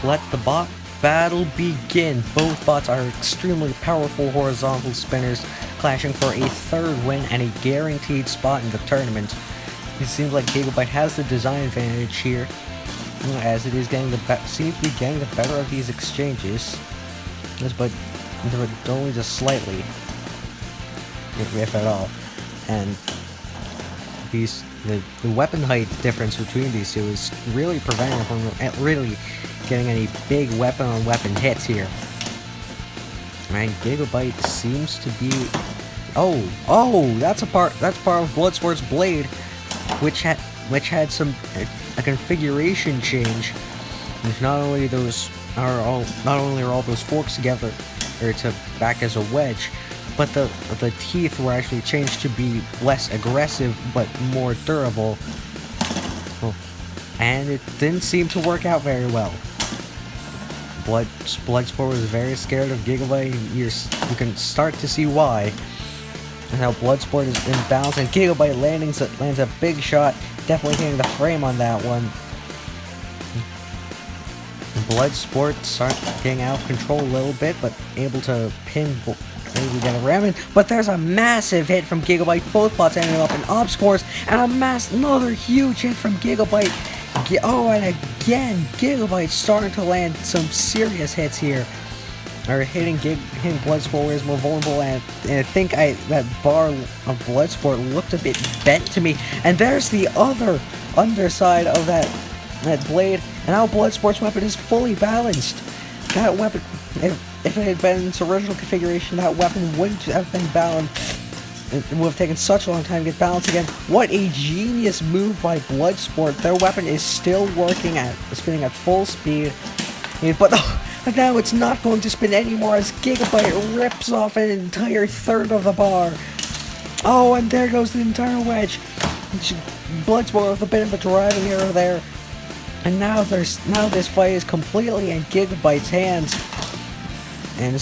Let the bot battle begin. Both bots are extremely powerful horizontal spinners, clashing for a third win and a guaranteed spot in the tournament. It seems like Gigabyte has the design advantage here, as it is seems to be getting the better of these exchanges, but only just slightly, if at all. And the weapon height difference between these two is really preventing them from really getting any big weapon-on-weapon hits here. And Gigabyte seems to be... Oh, that's part of Bloodsport's blade, which had a configuration change. Which not only are all those forks together or to back as a wedge, but the teeth were actually changed to be less aggressive but more durable. And it didn't seem to work out very well. Bloodsport was very scared of Gigabyte. You can start to see why. And now Bloodsport is imbalanced, and Gigabyte lands a big shot, definitely hitting the frame on that one. Bloodsport starts getting out of control a little bit, but able to get around it. But there's a massive hit from Gigabyte. Both bots ending up in obs cores, and another huge hit from Gigabyte. And again, Gigabyte starting to land some serious hits here. Or hitting Bloodsport where it's more vulnerable, and I think that bar of Bloodsport looked a bit bent to me. And there's the other underside of that blade, and now Bloodsport's weapon is fully balanced. That weapon, if it had been in its original configuration, that weapon wouldn't have been balanced. It would have taken such a long time to get balanced again. What a genius move by Bloodsport. Their weapon is still working spinning at full speed, but now it's not going to spin anymore as Gigabyte rips off an entire third of the bar. Oh, and there goes the entire wedge. Bloodsport with a bit of a driving error there. And now this fight is completely in Gigabyte's hands. And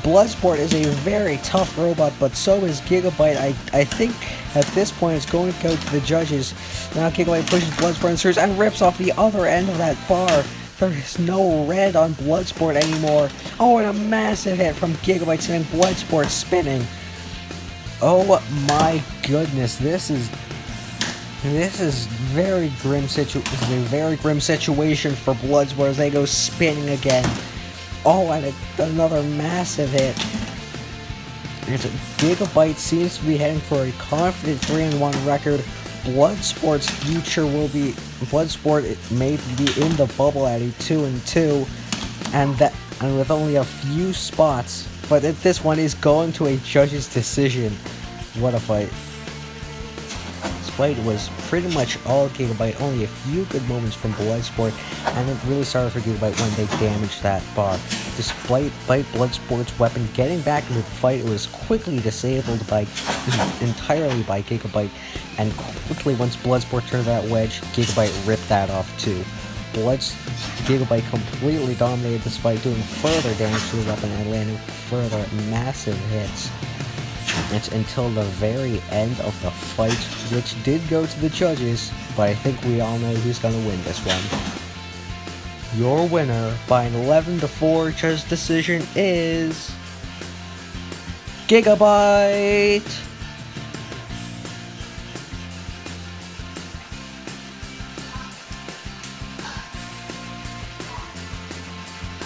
Bloodsport is a very tough robot, but so is Gigabyte. I think at this point it's going to go to the judges. Now Gigabyte pushes Bloodsport and screws and rips off the other end of that bar. There is no red on Bloodsport anymore. Oh, and a massive hit from Gigabyte sending Bloodsport spinning. Oh my goodness, this is very grim very grim situation for Bloodsport as they go spinning again. Oh, and another massive hit. Gigabyte seems to be heading for a confident 3-1 record. Bloodsport's future will be... Bloodsport may be in the bubble at a 2-2, and with only a few spots. But this one is going to a judge's decision. What a fight. This fight was pretty much all Gigabyte, only a few good moments from Bloodsport, and it really started for Gigabyte when they damaged that bar. Despite Bloodsport's weapon getting back into the fight, it was quickly disabled entirely by Gigabyte, and quickly once Bloodsport turned that wedge, Gigabyte ripped that off too. Gigabyte completely dominated this fight, doing further damage to the weapon and landing further massive hits. It's until the very end of the fight, which did go to the judges, but I think we all know who's going to win this one. Your winner by an 11-4 judge decision is... Gigabyte!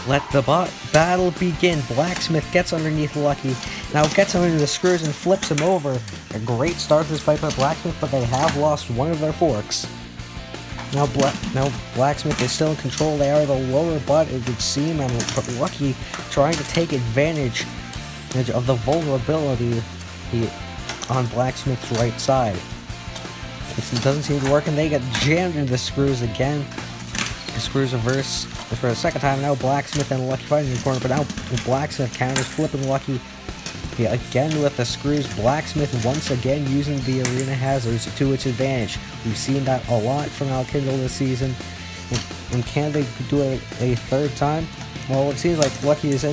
Let the battle begin. Blacksmith gets underneath Lucky. Now gets him into the screws and flips him over. A great start to this fight by Blacksmith, but they have lost one of their forks. Now Blacksmith is still in control. They are the lower butt, it would seem, and Lucky trying to take advantage of the vulnerability on Blacksmith's right side. It doesn't seem to work, and they get jammed into the screws again. The screws reverse for a second time. Now Blacksmith and Lucky fighting in the corner, but now Blacksmith counters, flipping Lucky. Yeah, again with the screws. Blacksmith once again using the arena hazards to its advantage. We've seen that a lot from Alkindle this season. And can they do it a third time? Well, it seems like Lucky has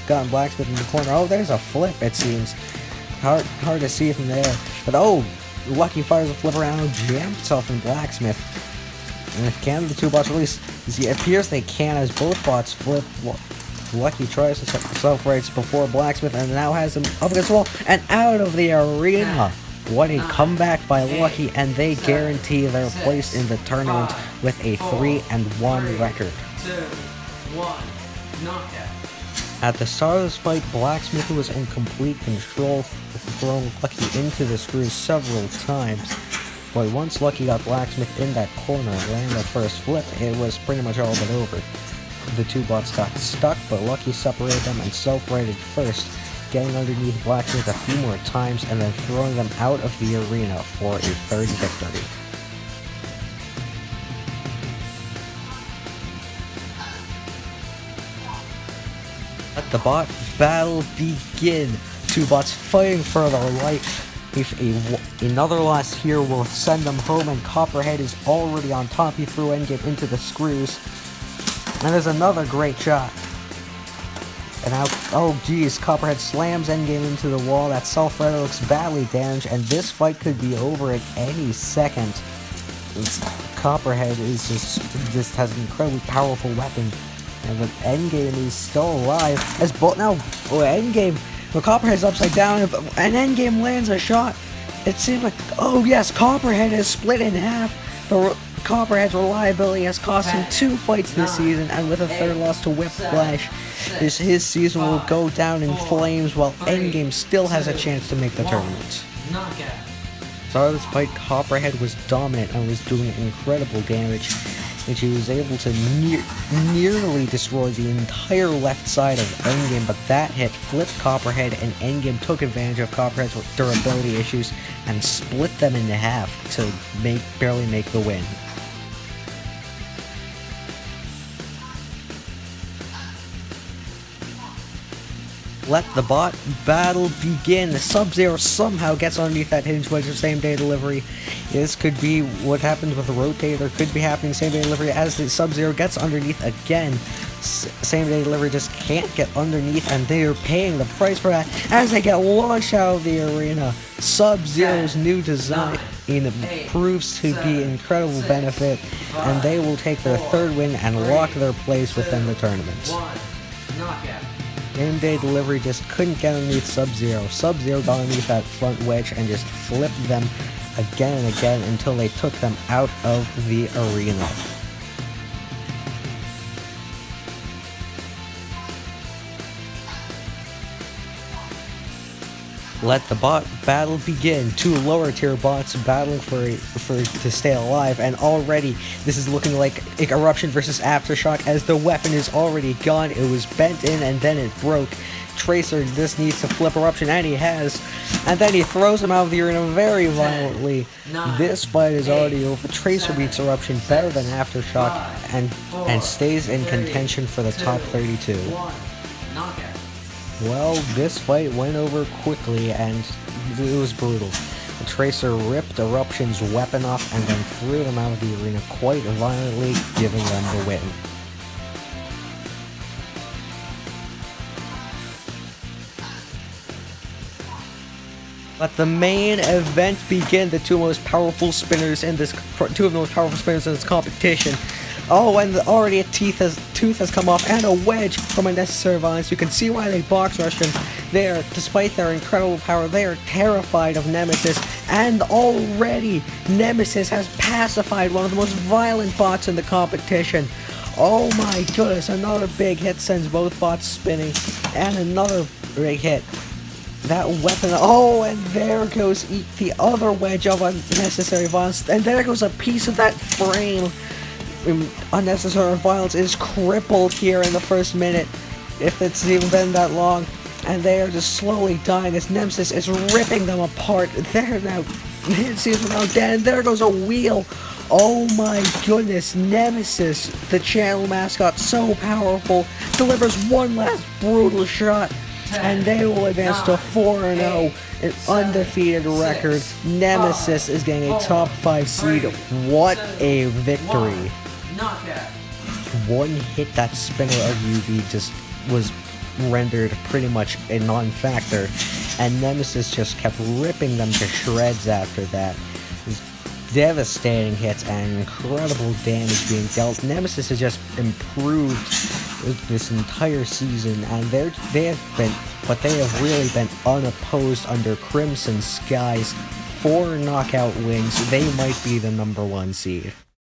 gotten Blacksmith in the corner. Oh, there's a flip, it seems. Hard to see from there. But oh, Lucky fires a flip around and jams himself in Blacksmith. And if can the two bots release? It appears they can, as both bots flip. Lucky tries to self-rights before Blacksmith and now has him up against the wall and out of the arena. What a comeback by Lucky, and they guarantee their place in the tournament with a 3-1 record. At the start of this fight, Blacksmith was in complete control, throwing Lucky into the screws several times. But once Lucky got Blacksmith in that corner and landed that first flip, it was pretty much all but over. The two bots got stuck, but Lucky separated them and self-righted first, getting underneath Blacksmith a few more times and then throwing them out of the arena for a third victory. Let the bot battle begin. Two bots fighting for their life. If another loss here will send them home, and Copperhead is already on top. He threw Endgame into the screws. And there's another great shot. And now, oh geez, Copperhead slams Endgame into the wall. That self-righter looks badly damaged, and this fight could be over at any second. Copperhead is just has an incredibly powerful weapon. And the Endgame is still alive. As both now, Endgame, the Copperhead's upside down, and Endgame lands a shot. It seems like, oh yes, Copperhead is split in half. Copperhead's reliability has cost him 2 fights this season, and with a third loss to Whiplash, his season will go down in flames, while Endgame still has a chance to make the tournament. Start of this fight, Copperhead was dominant and was doing incredible damage, and she was able to nearly destroy the entire left side of Endgame, but that hit flipped Copperhead, and Endgame took advantage of Copperhead's durability issues and split them in half to barely make the win. Let the bot battle begin. Sub-Zero somehow gets underneath that hinge wedge of same-day delivery. This could be what happens with the rotator, could be happening same-day delivery as the Sub-Zero gets underneath again. Same-day delivery just can't get underneath, and they are paying the price for that as they get launched out of the arena. Sub-Zero's new design proves to be an incredible benefit, and they will take their third win and lock their place within the tournament. Same-day delivery just couldn't get underneath Sub-Zero. Sub-Zero got underneath that front wedge and just flipped them again and again until they took them out of the arena. Let the bot battle begin. 2 lower tier bots battling to stay alive, and already this is looking like Eruption versus Aftershock, as the weapon is already gone. It was bent in and then it broke. Tracer just needs to flip Eruption, and he has, and then he throws him out of the arena very violently. This fight is already over. Tracer beats Eruption better than Aftershock and stays in contention for the top 32. Well, this fight went over quickly, and it was brutal. The Tracer ripped Eruption's weapon off and then threw them out of the arena quite violently, giving them the win. Let the main event begin. The two of the most powerful spinners in this competition. Oh, and already a tooth has come off, and a wedge from Unnecessary Violence. You can see why they box rushed him. Despite their incredible power, they are terrified of Nemesis, and already Nemesis has pacified one of the most violent bots in the competition. Oh my goodness, another big hit sends both bots spinning, and another big hit. That weapon, oh, and there goes the other wedge of Unnecessary Violence, and there goes a piece of that frame. Unnecessary Violence is crippled here in the first minute, if it's even been that long, and they are just slowly dying as Nemesis is ripping them apart. They're now, it seems now dead, and there goes a wheel. Oh my goodness, Nemesis, the channel mascot, so powerful, delivers one last brutal shot, and they will advance to 4-0, an undefeated record. Nemesis is getting a top 5 seed. What a victory. One hit that spinner of UV just was rendered pretty much a non-factor, and Nemesis just kept ripping them to shreds after that. devastating hits and incredible damage being dealt. Nemesis has just improved this entire season, and they have really been unopposed under Crimson Sky's 4 knockout wins. They might be the #1 seed.